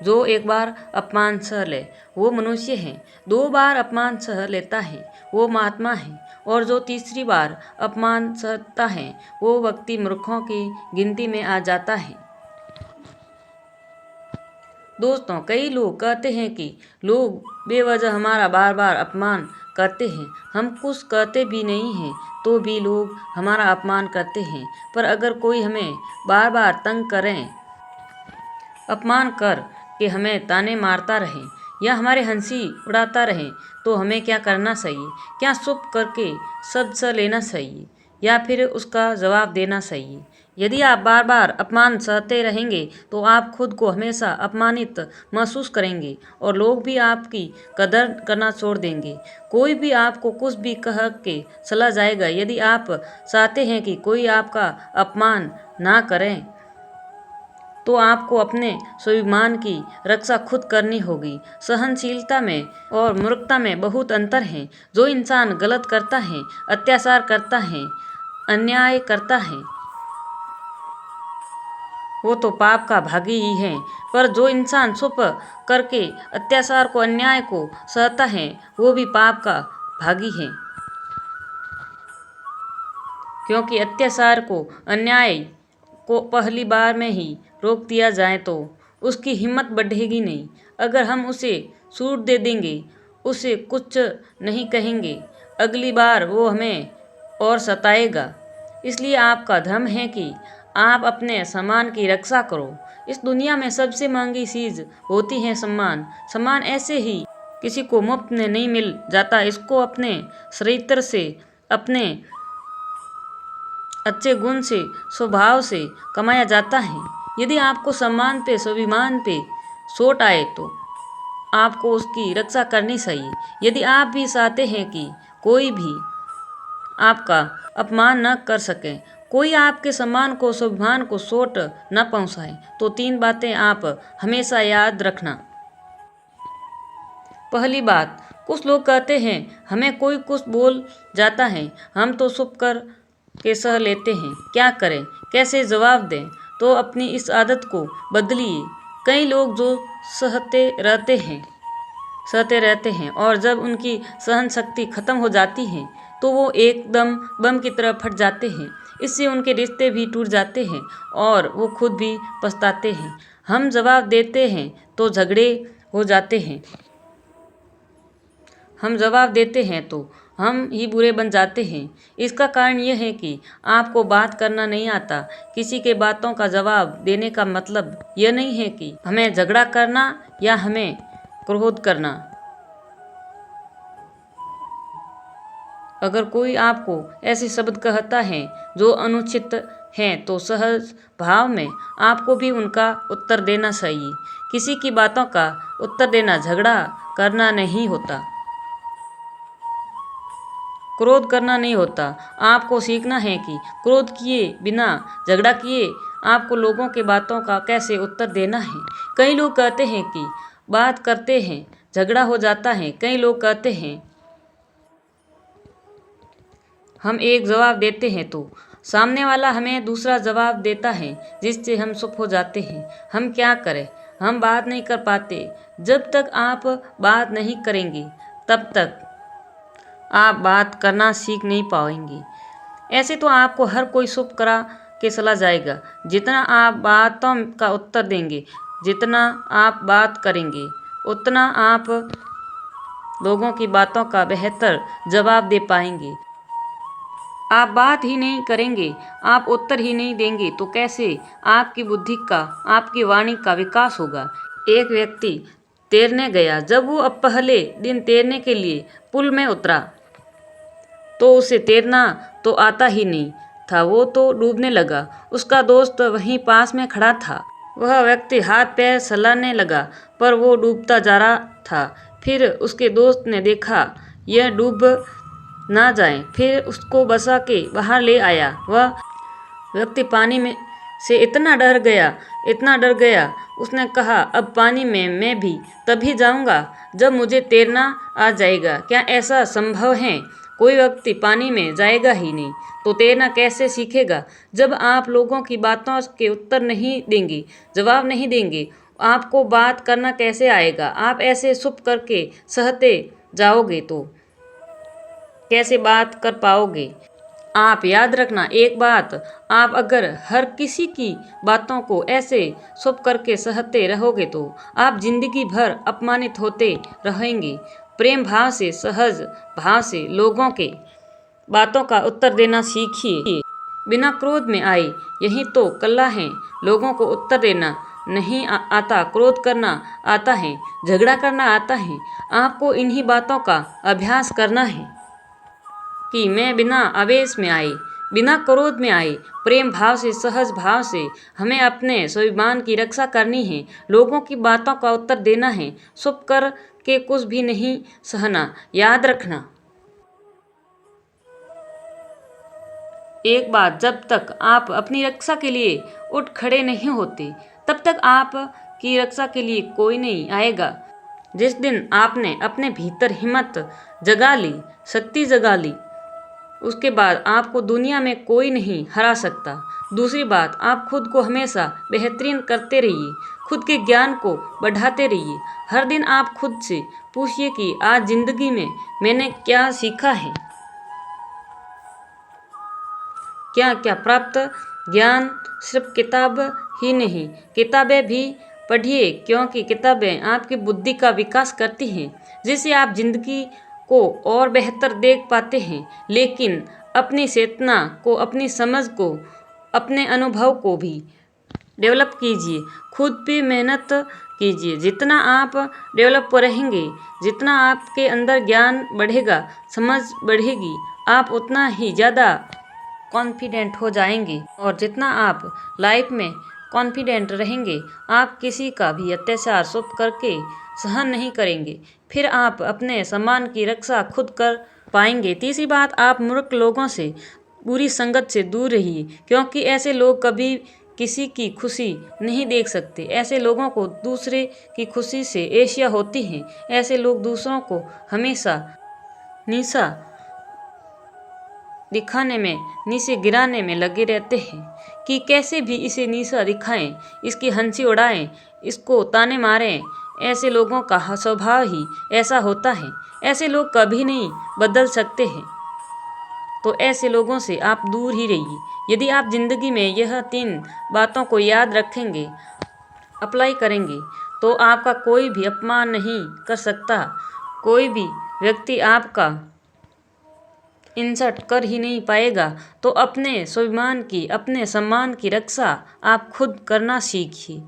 जो एक बार अपमान सह ले वो मनुष्य है, 2 बार अपमान सह लेता है वो महात्मा है, और जो तीसरी बार अपमान सहता है वो व्यक्ति मूर्खों की गिनती में आ जाता है। दोस्तों, कई लोग कहते हैं कि लोग बेवजह हमारा बार बार अपमान करते हैं। हम कुछ कहते भी नहीं हैं तो भी लोग हमारा अपमान करते हैं। पर अगर कोई हमें बार बार तंग करें, अपमान कर के हमें ताने मारता रहे या हमारे हंसी उड़ाता रहे तो हमें क्या करना चाहिए? क्या चुप करके सब सह लेना चाहिए या फिर उसका जवाब देना चाहिए? यदि आप बार बार अपमान सहते रहेंगे तो आप खुद को हमेशा अपमानित महसूस करेंगे और लोग भी आपकी कदर करना छोड़ देंगे। कोई भी आपको कुछ भी कह के चला जाएगा। यदि आप चाहते हैं कि कोई आपका अपमान ना करें तो आपको अपने स्वाभिमान की रक्षा खुद करनी होगी। सहनशीलता में और मूर्खता में बहुत अंतर है। जो इंसान गलत करता है, अत्याचार करता है, अन्याय करता है, वो तो पाप का भागी ही है। पर जो इंसान चुप करके अत्याचार को, अन्याय को सहता है वो भी पाप का भागी है, क्योंकि अत्याचार को, अन्याय को पहली बार में ही रोक दिया जाए तो उसकी हिम्मत बढ़ेगी नहीं। अगर हम उसे छूट दे देंगे, उसे कुछ नहीं कहेंगे, अगली बार वो हमें और सताएगा। इसलिए आपका धर्म है कि आप अपने सम्मान की रक्षा करो। इस दुनिया में सबसे महंगी चीज होती है सम्मान। सम्मान ऐसे ही किसी को मुफ्त में नहीं मिल जाता। इसको अपने चरित्र से, अपने अच्छे गुण से, स्वभाव से कमाया जाता है। यदि आपको सम्मान पे, स्वाभिमान पे चोट आए तो आपको उसकी रक्षा करनी चाहिए। यदि आप भी चाहते हैं कि कोई भी आपका अपमान न कर सके, कोई आपके सम्मान को, स्वाभिमान को चोट न पहुंचाए, तो 3 बातें आप हमेशा याद रखना। पहली बात, कुछ लोग कहते हैं हमें कोई कुछ बोल जाता है, हम तो चुप कर के सह लेते हैं, क्या करें, कैसे जवाब दें? तो अपनी इस आदत को बदलिए। कई लोग जो सहते रहते हैं और जब उनकी सहन शक्ति खत्म हो जाती है तो वो एकदम बम की तरह फट जाते हैं। इससे उनके रिश्ते भी टूट जाते हैं और वो खुद भी पछताते हैं। हम जवाब देते हैं तो झगड़े हो जाते हैं। हम जवाब देते हैं तो हम ही बुरे बन जाते हैं। इसका कारण यह है कि आपको बात करना नहीं आता। किसी के बातों का जवाब देने का मतलब यह नहीं है कि हमें झगड़ा करना या हमें क्रोध करना। अगर कोई आपको ऐसे शब्द कहता है जो अनुचित हैं तो सहज भाव में आपको भी उनका उत्तर देना चाहिए। किसी की बातों का उत्तर देना झगड़ा करना नहीं होता, क्रोध करना नहीं होता। आपको सीखना है कि क्रोध किए बिना, झगड़ा किए आपको लोगों के बातों का कैसे उत्तर देना है। कई लोग कहते हैं कि बात करते हैं झगड़ा हो जाता है। कई लोग कहते हैं हम एक जवाब देते हैं तो सामने वाला हमें दूसरा जवाब देता है, जिससे हम चुप हो जाते हैं। हम क्या करें? हम बात नहीं कर पाते। जब तक आप बात नहीं करेंगे तब तक आप बात करना सीख नहीं पाएंगे। ऐसे तो आपको हर कोई चुप करा के चला जाएगा। जितना आप बातों का उत्तर देंगे, जितना आप बात करेंगे, उतना आप लोगों की बातों का बेहतर जवाब दे पाएंगे। आप बात ही नहीं करेंगे, आप उत्तर ही नहीं देंगे तो कैसे आपकी बुद्धि का, आपकी वाणी का विकास होगा। एक व्यक्ति तैरने गया। जब वो अब पहले दिन तैरने के लिए पुल में उतरा तो उसे तैरना तो आता ही नहीं था, वो तो डूबने लगा। उसका दोस्त वहीं पास में खड़ा था। वह व्यक्ति हाथ पैर चलाने लगा पर वो डूबता जा रहा था। फिर उसके दोस्त ने देखा यह डूब ना जाए, फिर उसको बचा के बाहर ले आया। वह व्यक्ति पानी में से इतना डर गया, उसने कहा अब पानी में मैं भी तभी जाऊंगा जब मुझे तैरना आ जाएगा। क्या ऐसा संभव है? कोई व्यक्ति पानी में जाएगा ही नहीं तो तैरना कैसे सीखेगा? जब आप लोगों की बातों के उत्तर नहीं देंगे, जवाब नहीं देंगे, आपको बात करना कैसे आएगा? आप ऐसे चुप करके सहते जाओगे तो कैसे बात कर पाओगे? आप याद रखना एक बात, आप अगर हर किसी की बातों को ऐसे चुप करके सहते रहोगे तो आप जिंदगी भर अपमानित होते रहेंगे। प्रेम भाव से, सहज भाव से लोगों के बातों का उत्तर देना सीखिए, बिना क्रोध में आए। यही तो कला है। लोगों को उत्तर देना नहीं आता, क्रोध करना आता है, झगड़ा करना आता है। आपको इन्हीं बातों का अभ्यास करना है कि मैं बिना आवेश में आए, बिना क्रोध में आए, प्रेम भाव से, सहज भाव से हमें अपने स्वाभिमान की रक्षा करनी है। लोगों की बातों का उत्तर देना है, चुप कर के कुछ भी नहीं सहना। याद रखना एक बात, जब तक आप अपनी रक्षा के लिए उठ खड़े नहीं होते तब तक आप की रक्षा के लिए कोई नहीं आएगा। जिस दिन आपने अपने भीतर हिम्मत जगा ली, शक्ति जगा ली, उसके बाद आपको दुनिया में कोई नहीं हरा सकता। दूसरी बात, आप खुद को हमेशा बेहतरीन करते रहिए, खुद के ज्ञान को बढ़ाते रहिए। हर दिन आप खुद से पूछिए कि आज जिंदगी में मैंने क्या सीखा है, क्या क्या प्राप्त। ज्ञान सिर्फ किताब ही नहीं, किताबें भी पढ़िए, क्योंकि किताबें आपकी बुद्धि का विकास करती हैं, जिससे आप जिंदगी को और बेहतर देख पाते हैं। लेकिन अपनी चेतना को, अपनी समझ को, अपने अनुभव को भी डेवलप कीजिए, खुद पे मेहनत कीजिए। जितना आप डेवलप रहेंगे, जितना आपके अंदर ज्ञान बढ़ेगा, समझ बढ़ेगी, आप उतना ही ज़्यादा कॉन्फिडेंट हो जाएंगे। और जितना आप लाइफ में कॉन्फिडेंट रहेंगे, आप किसी का भी अत्याचार चुप करके सहन नहीं करेंगे। फिर आप अपने सम्मान की रक्षा खुद कर पाएंगे। तीसरी बात, आप मूर्ख लोगों से, बुरी संगत से दूर रहिए, क्योंकि ऐसे लोग कभी किसी की खुशी नहीं देख सकते। ऐसे लोगों को दूसरे की खुशी से ईर्ष्या होती है। ऐसे लोग दूसरों को हमेशा नीचा दिखाने में, नीचे गिराने में लगे रहते हैं कि कैसे भी इसे नीचा दिखाएं, इसकी हंसी उड़ाएं, इसको ताने मारें। ऐसे लोगों का स्वभाव ही ऐसा होता है। ऐसे लोग कभी नहीं बदल सकते हैं, तो ऐसे लोगों से आप दूर ही रहिए। यदि आप जिंदगी में यह 3 बातों को याद रखेंगे, अप्लाई करेंगे, तो आपका कोई भी अपमान नहीं कर सकता। कोई भी व्यक्ति आपका इंसल्ट कर ही नहीं पाएगा। तो अपने स्वाभिमान की, अपने सम्मान की रक्षा आप खुद करना सीखिए।